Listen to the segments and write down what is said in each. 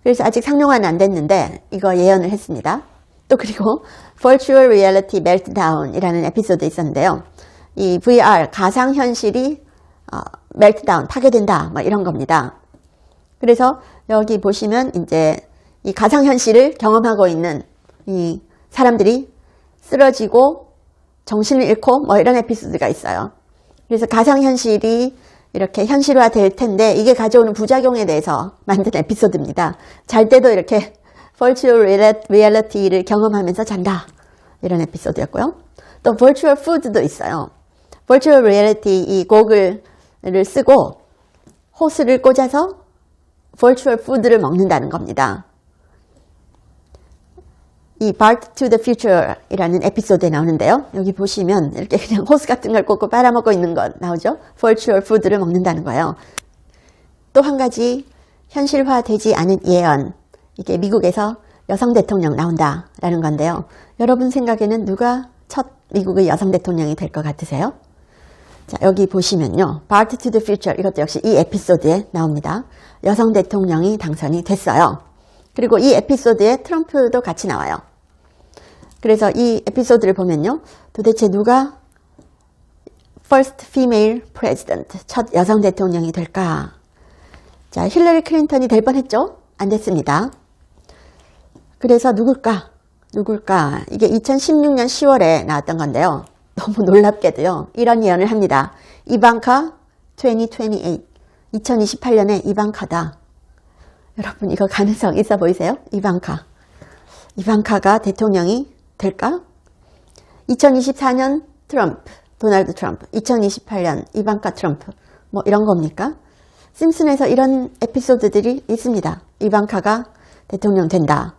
그래서 아직 상용화는 안 됐는데 이거 예언을 했습니다. 또 그리고 Virtual Reality Meltdown이라는 에피소드 있었는데요. 이 VR, 가상현실이 meltdown, 파괴된다, 뭐 이런 겁니다. 그래서 여기 보시면 이제 이 가상현실을 경험하고 있는 이 사람들이 쓰러지고 정신을 잃고 뭐 이런 에피소드가 있어요. 그래서 가상현실이 이렇게 현실화 될 텐데 이게 가져오는 부작용에 대해서 만든 에피소드입니다. 잘 때도 이렇게 Virtual Reality를 경험하면서 잔다. 이런 에피소드였고요. 또 Virtual Food도 있어요. Virtual Reality 이 고글을 쓰고 호스를 꽂아서 Virtual Food를 먹는다는 겁니다. 이 Back to the Future 이라는 에피소드에 나오는데요. 여기 보시면 이렇게 그냥 호스 같은 걸 꽂고 빨아먹고 있는 것 나오죠. Virtual Food를 먹는다는 거예요. 또 한 가지 현실화되지 않은 예언. 이게 미국에서 여성 대통령 나온다라는 건데요. 여러분 생각에는 누가 첫 미국의 여성 대통령이 될 것 같으세요? 자, 여기 보시면요. Back to the Future 이것도 역시 이 에피소드에 나옵니다. 여성 대통령이 당선이 됐어요. 그리고 이 에피소드에 트럼프도 같이 나와요. 그래서 이 에피소드를 보면요. 도대체 누가 First Female President, 첫 여성 대통령이 될까? 자, 힐러리 클린턴이 될 뻔했죠? 안 됐습니다. 그래서 누굴까? 이게 2016년 10월에 나왔던 건데요. 너무 놀랍게도요. 이런 예언을 합니다. 이방카 2028. 2028년에 이방카다. 여러분 이거 가능성 있어 보이세요? 이방카가 대통령이 될까? 2024년 트럼프, 도널드 트럼프, 2028년 이방카 트럼프, 뭐 이런 겁니까? 심슨에서 이런 에피소드들이 있습니다. 이방카가 대통령 된다.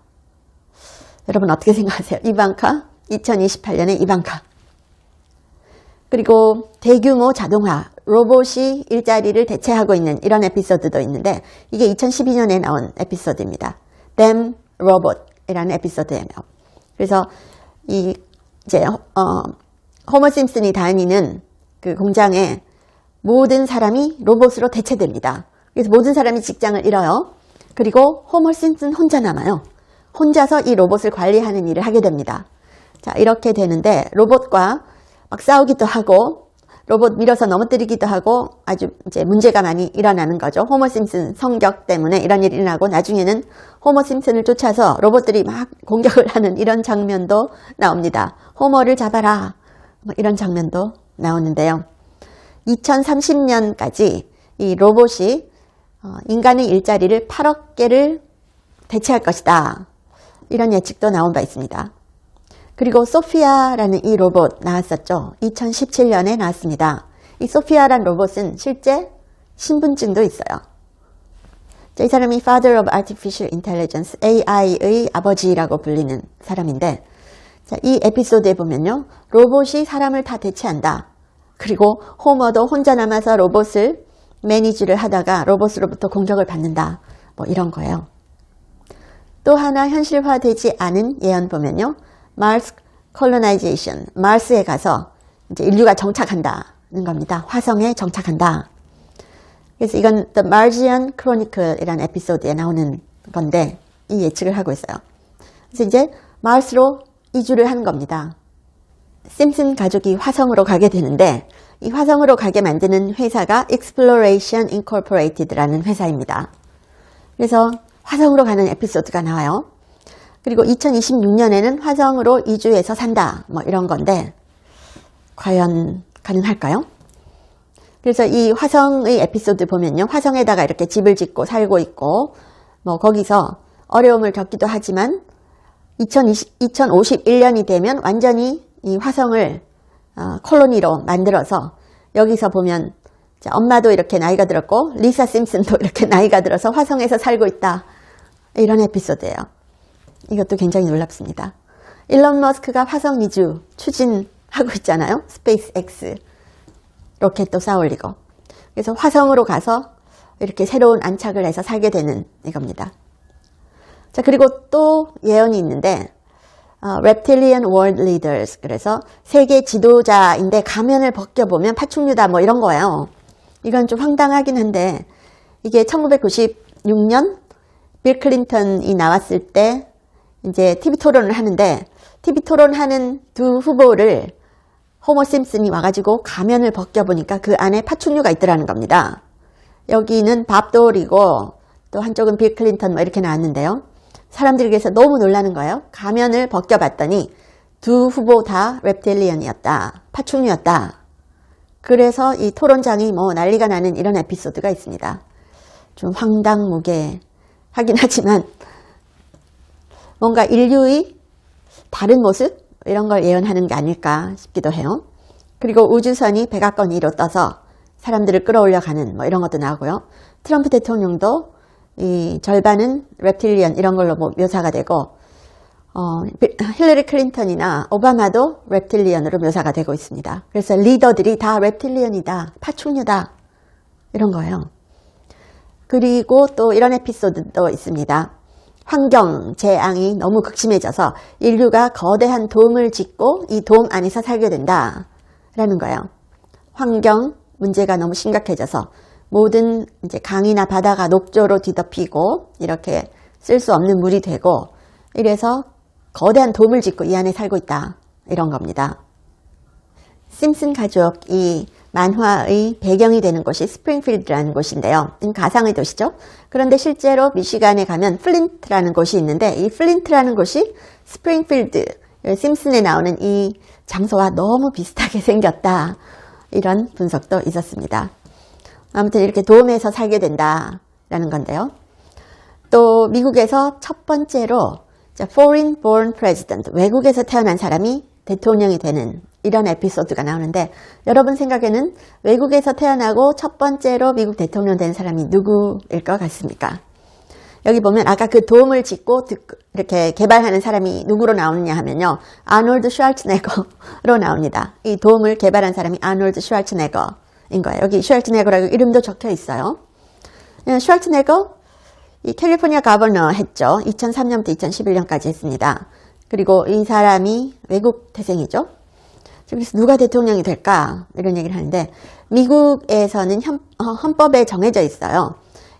여러분 어떻게 생각하세요? 이방카, 2028년에 이방카. 그리고 대규모 자동화, 로봇이 일자리를 대체하고 있는 이런 에피소드도 있는데 이게 2012년에 나온 에피소드입니다. Them Robot이라는 에피소드예요. 그래서 이제 호머 심슨이 다니는 그 공장에 모든 사람이 로봇으로 대체됩니다. 그래서 모든 사람이 직장을 잃어요. 그리고 호머 심슨 혼자 남아요. 혼자서 이 로봇을 관리하는 일을 하게 됩니다. 자, 이렇게 되는데 로봇과 막 싸우기도 하고 로봇 밀어서 넘어뜨리기도 하고 아주 이제 문제가 많이 일어나는 거죠. 호머 심슨 성격 때문에 이런 일이 일어나고 나중에는 호머 심슨을 쫓아서 로봇들이 막 공격을 하는 이런 장면도 나옵니다. 호머를 잡아라. 뭐 이런 장면도 나오는데요. 2030년까지 이 로봇이 인간의 일자리를 8억 개를 대체할 것이다. 이런 예측도 나온 바 있습니다. 그리고 소피아라는 이 로봇 나왔었죠. 2017년에 나왔습니다. 이 소피아라는 로봇은 실제 신분증도 있어요. 이 사람이 Father of Artificial Intelligence, AI의 아버지라고 불리는 사람인데 자, 이 에피소드에 보면요. 로봇이 사람을 다 대체한다. 그리고 호머도 혼자 남아서 로봇을 매니지를 하다가 로봇으로부터 공격을 받는다. 뭐 이런 거예요. 또 하나 현실화되지 않은 예언 보면요. Mars colonization, 마르스에 가서 이제 인류가 정착한다는 겁니다. 화성에 정착한다. 그래서 이건 The Martian Chronicle이라는 에피소드에 나오는 건데 이 예측을 하고 있어요. 그래서 이제 마르스로 이주를 하는 겁니다. 심슨 가족이 화성으로 가게 되는데 이 화성으로 가게 만드는 회사가 Exploration Incorporated라는 회사입니다. 그래서 화성으로 가는 에피소드가 나와요. 그리고 2026년에는 화성으로 이주해서 산다. 뭐 이런 건데 과연 가능할까요? 그래서 이 화성의 에피소드 보면요. 화성에다가 이렇게 집을 짓고 살고 있고 뭐 거기서 어려움을 겪기도 하지만 2051년이 되면 완전히 이 화성을 콜로니로 만들어서 여기서 보면 엄마도 이렇게 나이가 들었고 리사 심슨도 이렇게 나이가 들어서 화성에서 살고 있다. 이런 에피소드예요. 이것도 굉장히 놀랍습니다. 일론 머스크가 화성 이주 추진하고 있잖아요. 스페이스 X 로켓도 쌓아 올리고. 그래서 화성으로 가서 이렇게 새로운 안착을 해서 살게 되는 이겁니다. 자, 그리고 또 예언이 있는데 Reptilian World Leaders, 그래서 세계 지도자인데 가면을 벗겨보면 파충류다 뭐 이런 거예요. 이건 좀 황당하긴 한데 이게 1996년 빌 클린턴이 나왔을 때 이제 TV 토론을 하는데 TV 토론하는 두 후보를 호머 심슨이 와가지고 가면을 벗겨보니까 그 안에 파충류가 있더라는 겁니다. 여기는 밥 도어리고 또 한쪽은 빌 클린턴 뭐 이렇게 나왔는데요. 사람들에게서 너무 놀라는 거예요. 가면을 벗겨봤더니 두 후보 다 reptilian이었다. 파충류였다. 그래서 이 토론장이 뭐 난리가 나는 이런 에피소드가 있습니다. 좀 황당무계하긴 하지만 뭔가 인류의 다른 모습? 이런 걸 예언하는 게 아닐까 싶기도 해요. 그리고 우주선이 백악관 위로 떠서 사람들을 끌어올려가는 뭐 이런 것도 나오고요. 트럼프 대통령도 이 절반은 reptilian 이런 걸로 뭐 묘사가 되고 힐러리 클린턴이나 오바마도 reptilian으로 묘사가 되고 있습니다. 그래서 리더들이 다 reptilian이다, 파충류다 이런 거예요. 그리고 또 이런 에피소드도 있습니다. 환경 재앙이 너무 극심해져서 인류가 거대한 돔을 짓고 이 돔 안에서 살게 된다라는 거예요. 환경 문제가 너무 심각해져서 모든 이제 강이나 바다가 녹조로 뒤덮이고 이렇게 쓸 수 없는 물이 되고 이래서 거대한 돔을 짓고 이 안에 살고 있다 이런 겁니다. 심슨 가족 이 만화의 배경이 되는 곳이 스프링필드라는 곳인데요. 가상의 도시죠. 그런데 실제로 미시간에 가면 플린트라는 곳이 있는데 이 플린트라는 곳이 스프링필드, 심슨에 나오는 이 장소와 너무 비슷하게 생겼다. 이런 분석도 있었습니다. 아무튼 이렇게 돔에서 살게 된다라는 건데요. 또 미국에서 첫 번째로 foreign born president, 외국에서 태어난 사람이 대통령이 되는 이런 에피소드가 나오는데 여러분 생각에는 외국에서 태어나고 첫 번째로 미국 대통령 된 사람이 누구일 것 같습니까? 여기 보면 아까 그 돔을 짓고 이렇게 개발하는 사람이 누구로 나오느냐 하면요. 아놀드 슈왈츠네거로 나옵니다. 이 돔을 개발한 사람이 아놀드 슈왈츠네거인 거예요. 여기 슈왈츠네거라고 이름도 적혀 있어요. 슈왈츠네거 이 캘리포니아 가버너 했죠. 2003년부터 2011년까지 했습니다. 그리고 이 사람이 외국 태생이죠. 그래서 누가 대통령이 될까? 이런 얘기를 하는데 미국에서는 헌법에 정해져 있어요.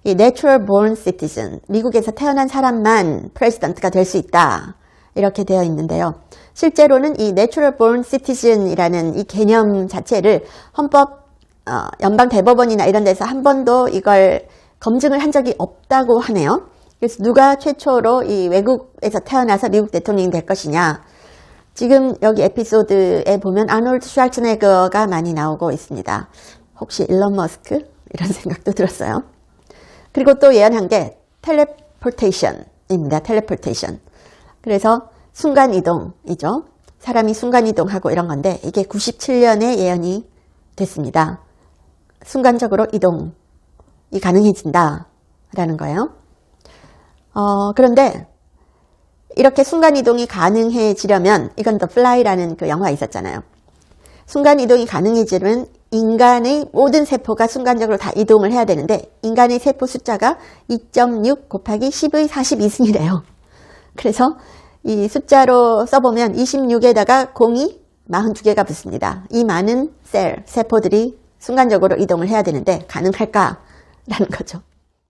이 natural born citizen, 미국에서 태어난 사람만 프레지던트가 될 수 있다. 이렇게 되어 있는데요. 실제로는 이 natural born citizen이라는 이 개념 자체를 헌법, 연방 대법원이나 이런 데서 한 번도 이걸 검증을 한 적이 없다고 하네요. 그래서 누가 최초로 이 외국에서 태어나서 미국 대통령이 될 것이냐. 지금 여기 에피소드에 보면 아놀드 슈왈츠네거가 많이 나오고 있습니다. 혹시 일론 머스크? 이런 생각도 들었어요. 그리고 또 예언한 게 텔레포테이션입니다. 텔레포테이션. 그래서 순간이동이죠. 사람이 순간이동하고 이런 건데 이게 97년에 예언이 됐습니다. 순간적으로 이동이 가능해진다라는 거예요. 그런데 이렇게 순간이동이 가능해지려면 이건 The Fly라는 그 영화 있었잖아요. 순간이동이 가능해지려면 인간의 모든 세포가 순간적으로 다 이동을 해야 되는데 인간의 세포 숫자가 2.6 곱하기 10의 42승이래요. 그래서 이 숫자로 써보면 26에다가 0이 42개가 붙습니다. 이 많은 세포들이 순간적으로 이동을 해야 되는데 가능할까라는 거죠.